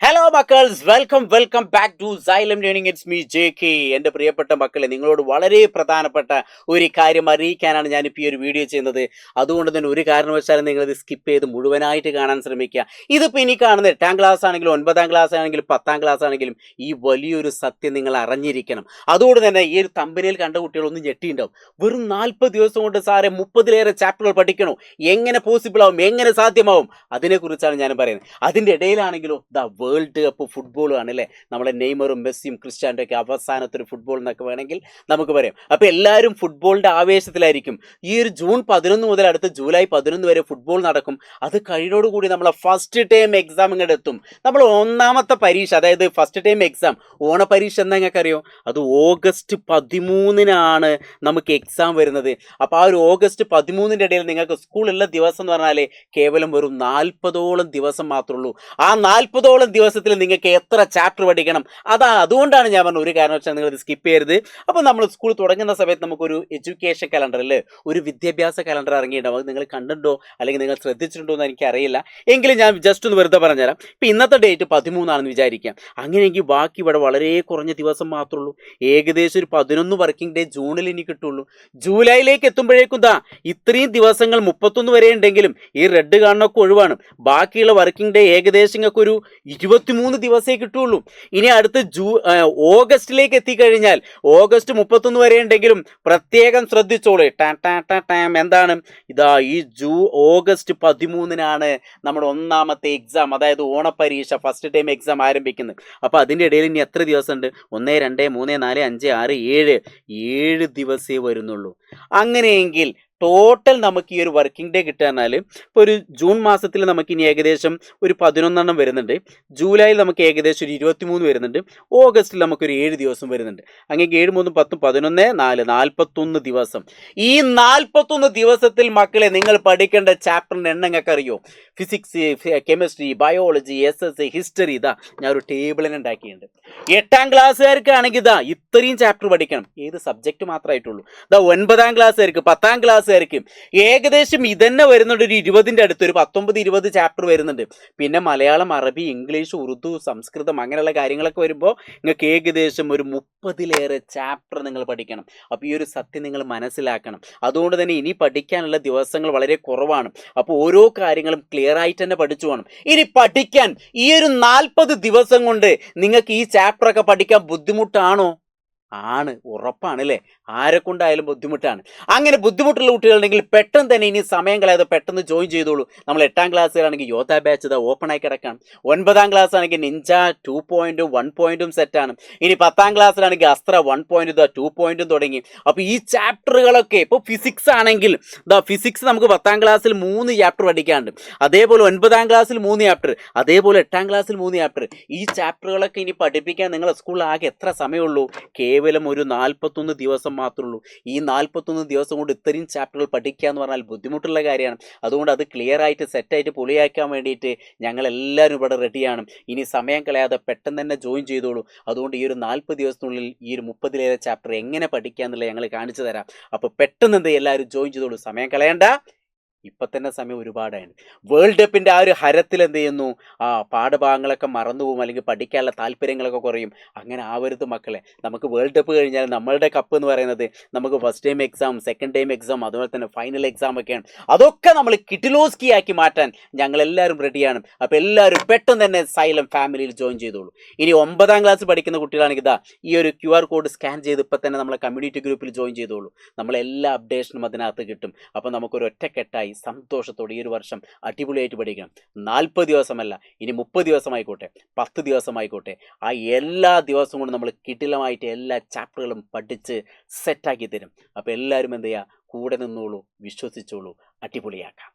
Hello മക്കൾസ്, welcome back to Xylem learning. It's me JK. എൻ്റെ പ്രിയപ്പെട്ട മക്കളെ, നിങ്ങളോട് വളരെ പ്രധാനപ്പെട്ട ഒരു കാര്യം അറിയിക്കാനാണ് ഞാനിപ്പോൾ ഈ ഒരു വീഡിയോ ചെയ്യുന്നത്. അതുകൊണ്ട് തന്നെ ഒരു കാരണവശാലും നിങ്ങളിത് സ്കിപ്പ് ചെയ്ത് മുഴുവനായിട്ട് കാണാൻ ശ്രമിക്കുക. ഇതിപ്പോൾ ഇനി കാണുന്ന 8ാം ക്ലാസ് ആണെങ്കിലും 9ാം ക്ലാസ് ആണെങ്കിലും 10ാം ക്ലാസ് ആണെങ്കിലും ഈ വലിയൊരു സത്യം നിങ്ങൾ അറിഞ്ഞിരിക്കണം. അതുകൊണ്ട് തന്നെ ഈ ഒരു തമ്പനിയിൽ കണ്ട കുട്ടികളൊന്നും ഞെട്ടിയിട്ടുണ്ടാവും. വെറും 40 ദിവസം കൊണ്ട് സാറെ 30ലേറെ ചാപ്റ്ററുകൾ പഠിക്കണോ? എങ്ങനെ പോസിബിൾ ആവും? എങ്ങനെ സാധ്യമാവും? അതിനെക്കുറിച്ചാണ് ഞാൻ പറയുന്നത്. അതിൻ്റെ ഇടയിലാണെങ്കിലോ വേൾഡ് കപ്പ് ഫുട്ബോളാണ് അല്ലേ. നമ്മളെ നെയ്മറും മെസ്സിയും ക്രിസ്ത്യാനോ ഒക്കെ അവസാനത്തൊരു ഫുട്ബോൾ എന്നൊക്കെ വേണമെങ്കിൽ നമുക്ക് പറയാം. അപ്പോൾ എല്ലാവരും ഫുട്ബോളിൻ്റെ ആവേശത്തിലായിരിക്കും. ഈ ഒരു ജൂൺ 11 മുതൽ അടുത്ത ജൂലൈ 11 വരെ ഫുട്ബോൾ നടക്കും. അത് കഴിയോടുകൂടി നമ്മളെ ഫസ്റ്റ് ടൈം എക്സാം ഇങ്ങോട്ട് എത്തും. നമ്മൾ ഒന്നാമത്തെ പരീക്ഷ, അതായത് ഫസ്റ്റ് ടൈം എക്സാം ഓണപരീക്ഷ എന്താ നിങ്ങൾക്ക് അറിയോ? അത് ഓഗസ്റ്റ് 13 നമുക്ക് എക്സാം വരുന്നത്. അപ്പോൾ ആ ഒരു ഓഗസ്റ്റ് 13 ഇടയിൽ നിങ്ങൾക്ക് സ്കൂളുള്ള ദിവസം എന്ന് പറഞ്ഞാൽ കേവലം വെറും 40ഓളം ദിവസം മാത്രമേ ഉള്ളൂ. ആ 40ഓളം ദിവസത്തിൽ നിങ്ങൾക്ക് എത്ര ചാപ്റ്റർ പഠിക്കണം? അതുകൊണ്ടാണ് ഞാൻ പറഞ്ഞത് ഒരു കാരണവശാലും നിങ്ങൾ ഇത് സ്കിപ്പ് ചെയ്യരുത്. അപ്പോൾ നമ്മൾ സ്കൂൾ തുടങ്ങുന്ന സമയത്ത് നമുക്കൊരു എഡ്യൂക്കേഷൻ കലണ്ടർ അല്ലേ, ഒരു വിദ്യാഭ്യാസ കലണ്ടർ ഇറങ്ങിയിട്ടുണ്ടാവും. അത് നിങ്ങൾ കണ്ടിട്ടുണ്ടോ അല്ലെങ്കിൽ നിങ്ങൾ ശ്രദ്ധിച്ചിട്ടുണ്ടോ എന്ന് എനിക്കറിയില്ല. എങ്കിലും ഞാൻ ജസ്റ്റ് ഒന്ന് വെറുതെ പറഞ്ഞുതരാം. ഇപ്പോൾ ഇന്നത്തെ ഡേറ്റ് 13 വിചാരിക്കാം. അങ്ങനെയെങ്കിൽ ബാക്കി ഇവിടെ വളരെ കുറഞ്ഞ ദിവസം മാത്രമേ ഉള്ളൂ. ഏകദേശം ഒരു 11 വർക്കിംഗ് ഡേ ജൂണിൽ ഇനി കിട്ടുള്ളൂ. ജൂലൈയിലേക്ക് എത്തുമ്പോഴേക്കും ഇത്രയും ദിവസങ്ങൾ 31 വരെ ഉണ്ടെങ്കിലും ഈ റെഡ് കാണുന്നൊക്കെ ഒഴിവാണ്. ബാക്കിയുള്ള വർക്കിംഗ് ഡേ ഏകദേശം ഒരു 23 ദിവസമേ കിട്ടുള്ളൂ. ഇനി അടുത്ത് ഓഗസ്റ്റിലേക്ക് എത്തിക്കഴിഞ്ഞാൽ ഓഗസ്റ്റ് 31 വരെ ഉണ്ടെങ്കിലും പ്രത്യേകം ശ്രദ്ധിച്ചോളൂ. എന്താണ് ഈ ഓഗസ്റ്റ് 13 നമ്മുടെ ഒന്നാമത്തെ എക്സാം, അതായത് ഓണപരീക്ഷ ഫസ്റ്റ് ടൈം എക്സാം ആരംഭിക്കുന്നത്. അപ്പോൾ അതിൻ്റെ ഇടയിൽ ഇനി എത്ര ദിവസമുണ്ട്? 1 2 3 4 5 6 7 ദിവസമേ വരുന്നുള്ളൂ. അങ്ങനെയെങ്കിൽ ടോട്ടൽ നമുക്ക് ഈ ഒരു വർക്കിംഗ് ഡേ കിട്ടാന്നാൽ ഇപ്പോൾ ഒരു ജൂൺ മാസത്തിൽ നമുക്ക് ഇനി ഏകദേശം ഒരു 11 വരുന്നുണ്ട്. ജൂലൈയിൽ നമുക്ക് ഏകദേശം ഒരു 23 വരുന്നുണ്ട്. ഓഗസ്റ്റിൽ നമുക്കൊരു 7 ദിവസം വരുന്നുണ്ട്. അങ്ങനെ 7 3 10 11 4 41 ദിവസം. ഈ 41 ദിവസത്തിൽ മക്കളെ നിങ്ങൾ പഠിക്കേണ്ട ചാപ്റ്ററിൻ്റെ എണ്ണം നിങ്ങൾക്ക് അറിയോ? Physics, chemistry, biology, SS, history. ഞാൻ ഒരു ടേബിളിന് ഉണ്ടാക്കിയിട്ടുണ്ട്. 8ാം ക്ലാസ്സുകാർക്കാണെങ്കിൽ ഇത്രയും ചാപ്റ്റർ പഠിക്കണം. ഏത് സബ്ജക്റ്റ് മാത്രമായിട്ടുള്ളൂ. 9ാം ക്ലാസ്സുകാർക്ക്, 10ാം ക്ലാസ്സുകാർക്ക് ഏകദേശം ഇതന്നെ വരുന്നുണ്ട്. ഒരു 20ൻ്റെ അടുത്ത്, ഒരു 19-20 ചാപ്റ്റർ വരുന്നുണ്ട്. പിന്നെ മലയാളം, അറബി, ഇംഗ്ലീഷ്, ഉറുദു, സംസ്കൃതം അങ്ങനെയുള്ള കാര്യങ്ങളൊക്കെ വരുമ്പോൾ നിങ്ങൾക്ക് ഏകദേശം ഒരു 30ലേറെ ചാപ്റ്റർ നിങ്ങൾ പഠിക്കണം. അപ്പോൾ ഈ ഒരു സത്യം നിങ്ങൾ മനസ്സിലാക്കണം. അതുകൊണ്ട് തന്നെ ഇനി പഠിക്കാനുള്ള ദിവസങ്ങൾ വളരെ കുറവാണ്. അപ്പോൾ ഓരോ കാര്യങ്ങളും ക്ലിയർ ആയിട്ട് തന്നെ പഠിച്ചു പോകണം. ഇനി പഠിക്കാൻ ഈ ഒരു 40 ദിവസം കൊണ്ട് നിങ്ങൾക്ക് ഈ ചാപ്റ്ററൊക്കെ പഠിക്കാൻ ബുദ്ധിമുട്ടാണോ? ആണ്, ഉറപ്പാണ് അല്ലേ. ആരെ കൊണ്ടായാലും ബുദ്ധിമുട്ടാണ്. അങ്ങനെ ബുദ്ധിമുട്ടുള്ള കുട്ടികളുണ്ടെങ്കിൽ പെട്ടെന്ന് തന്നെ ഇനി സമയം കളയാതെ പെട്ടെന്ന് ജോയിൻ ചെയ്തോളൂ. നമ്മൾ 8ാം ക്ലാസ്സിലാണെങ്കിൽ യോധ ബാച്ച് ഓപ്പൺ ആയി കിടക്കാണ്. 9ാം ക്ലാസ് ആണെങ്കിൽ നിഞ്ച 2.0 1.0 സെറ്റാണ്. ഇനി 10ാം ക്ലാസ്സിലാണെങ്കിൽ അസ്ത്ര 1.0 2.0 തുടങ്ങി. അപ്പോൾ ഈ ചാപ്റ്ററുകളൊക്കെ ഇപ്പോൾ ഫിസിക്സ് ആണെങ്കിൽ ഫിസിക്സ് നമുക്ക് 10ാം ക്ലാസ്സിൽ 3 ചാപ്റ്റർ പഠിക്കാനുണ്ട്. അതേപോലെ 9ാം ക്ലാസ്സിൽ 3 ചാപ്റ്റർ, അതേപോലെ 8ാം ക്ലാസ്സിൽ 3 ചാപ്റ്റർ. ഈ ചാപ്റ്ററുകളൊക്കെ ഇനി പഠിപ്പിക്കാൻ നിങ്ങളുടെ സ്കൂളിൽ ആകെ എത്ര സമയമുള്ളൂ? കേവലം ഒരു 41 ദിവസം മാത്രമേ ഉള്ളൂ. ഈ 41 ദിവസം കൊണ്ട് ഇത്രയും ചാപ്റ്ററുകൾ പഠിക്കുക എന്ന് പറഞ്ഞാൽ ബുദ്ധിമുട്ടുള്ള കാര്യമാണ്. അതുകൊണ്ട് അത് ക്ലിയർ ആയിട്ട് സെറ്റായിട്ട് പൊളിയാക്കാൻ വേണ്ടിയിട്ട് ഞങ്ങളെല്ലാവരും ഇവിടെ റെഡിയാണ്. ഇനി സമയം കളയാതെ പെട്ടെന്ന് തന്നെ ജോയിൻ ചെയ്തോളൂ. അതുകൊണ്ട് ഈ ഒരു 40 ദിവസത്തിനുള്ളിൽ ഈ ഒരു 30ലേറെ ചാപ്റ്റർ എങ്ങനെ പഠിക്കുക എന്നുള്ളത് ഞങ്ങൾ കാണിച്ചു തരാം. അപ്പോൾ പെട്ടെന്ന് എല്ലാവരും ജോയിൻ ചെയ്തോളൂ. സമയം കളയണ്ട. ഇപ്പം തന്നെ സമയം ഒരുപാടാണ്. വേൾഡ് കപ്പിൻ്റെ ആ ഒരു ഹരത്തിൽ എന്ത് ചെയ്യുന്നു? പാഠഭാഗങ്ങളൊക്കെ മറന്നു പോകും, അല്ലെങ്കിൽ പഠിക്കാനുള്ള താല്പര്യങ്ങളൊക്കെ കുറയും. അങ്ങനെ ആവരുത് മക്കളെ. നമുക്ക് വേൾഡ് കപ്പ് കഴിഞ്ഞാൽ നമ്മളുടെ കപ്പ് എന്ന് പറയുന്നത് നമുക്ക് first time exam, second time exam, അതുപോലെ തന്നെ ഫൈനൽ എക്സാം ഒക്കെയാണ്. അതൊക്കെ നമ്മൾ കിടിലോസ്കി ആക്കി മാറ്റാൻ ഞങ്ങളെല്ലാവരും റെഡിയാണ്. അപ്പോൾ എല്ലാവരും പെട്ടെന്ന് തന്നെ സൈലം ഫാമിലിയിൽ ജോയിൻ ചെയ്തോളൂ. ഇനി 9ാം ക്ലാസ് പഠിക്കുന്ന കുട്ടികളാണെങ്കിൽ ഈ ഒരു QR കോഡ് സ്കാൻ ചെയ്ത് ഇപ്പം തന്നെ നമ്മളെ കമ്മ്യൂണിറ്റി ഗ്രൂപ്പിൽ ജോയിൻ ചെയ്തോളൂ. നമ്മളെല്ലാ അപ്ഡേഷനും അതിനകത്ത് കിട്ടും. അപ്പോൾ നമുക്കൊരു ഒറ്റക്കെട്ടായി സന്തോഷത്തോടെ ഈ ഒരു വർഷം അടിപൊളിയായിട്ട് പഠിക്കണം. 40 ദിവസമല്ല, ഇനി 30 ദിവസമായിക്കോട്ടെ, 10 ദിവസമായിക്കോട്ടെ, ആ എല്ലാ ദിവസവും കൊണ്ട് നമ്മൾ കിടിലമായിട്ട് എല്ലാ ചാപ്റ്ററുകളും പഠിച്ച് സെറ്റാക്കി തരും. അപ്പോൾ എല്ലാവരും എന്ത് ചെയ്യുക? കൂടെ നിന്നോളൂ, വിശ്വസിച്ചോളൂ, അടിപൊളിയാക്കാം.